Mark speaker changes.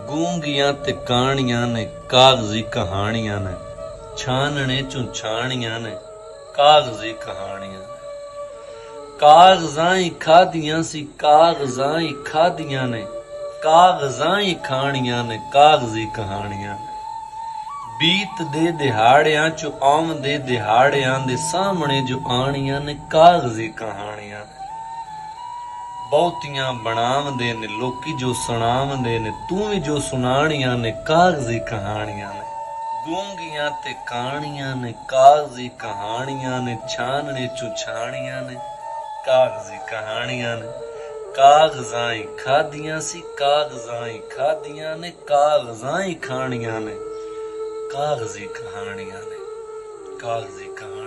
Speaker 1: ਗੂੰਗੀਆਂ ਤੇ ਕਾਣੀਆਂ ਨੇ ਕਾਗਜ਼ੀ ਕਹਾਣੀਆਂ ਨੇ, ਛਾਨਣੇ ਚੋਂ ਛਾਣੀਆਂ ਨੇ ਕਾਗਜ਼ੀ ਕਹਾਣੀਆਂ ਨੇ। ਕਾਗਜ਼ਾਂ ਹੀ ਖਾਧੀਆਂ ਸੀ, ਕਾਗਜ਼ਾਂ ਹੀ ਖਾਧੀਆਂ ਨੇ, ਕਾਗਜ਼ਾਂ ਹੀ ਖਾਣੀਆਂ ਨੇ ਕਾਗਜ਼ੀ ਕਹਾਣੀਆਂ ਨੇ। ਬੀਤ ਦੇ ਦਿਹਾੜਿਆਂ ਚ ਆਉਂਦੇ ਦਿਹਾੜਿਆਂ ਦੇ ਸਾਹਮਣੇ ਜੋ ਆਣੀਆਂ ਨੇ ਕਾਗਜ਼ੀ ਕਹਾਣੀਆਂ ਨੇ। ਬਹੁਤੀਆਂ ਬਣਾਉਂਦੇ ਨੇ ਲੋਕੀ ਜੋ ਸੁਣਾਉਂਦੇ ਨੇ, ਤੂੰ ਵੀ ਜੋ ਸੁਣਾਣੀਆਂ ਨੇ ਕਾਗਜ਼ੀ ਕਹਾਣੀਆਂ ਨੇ। ਗੂੰਗੀਆਂ ਤੇ ਕਾਣੀਆਂ ਨੇ ਕਾਗਜ਼ੀ ਕਹਾਣੀਆਂ ਨੇ, ਛਾਨਣੇ ਚੋਂ ਛਾਣੀਆਂ ਨੇ ਕਾਗਜ਼ੀ ਕਹਾਣੀਆਂ ਨੇ। ਕਾਗਜ਼ਾਂ ਹੀ ਖਾਧੀਆਂ ਸੀ, ਕਾਗਜ਼ਾਂ ਹੀ ਖਾਧੀਆਂ ਨੇ, ਕਾਗਜ਼ਾਂ ਹੀ ਖਾਣੀਆਂ ਨੇ ਕਾਗਜ਼ੀ ਕਹਾਣੀਆਂ ਨੇ, ਕਾਗਜ਼ੀ ਕਹਾਣੀਆਂ।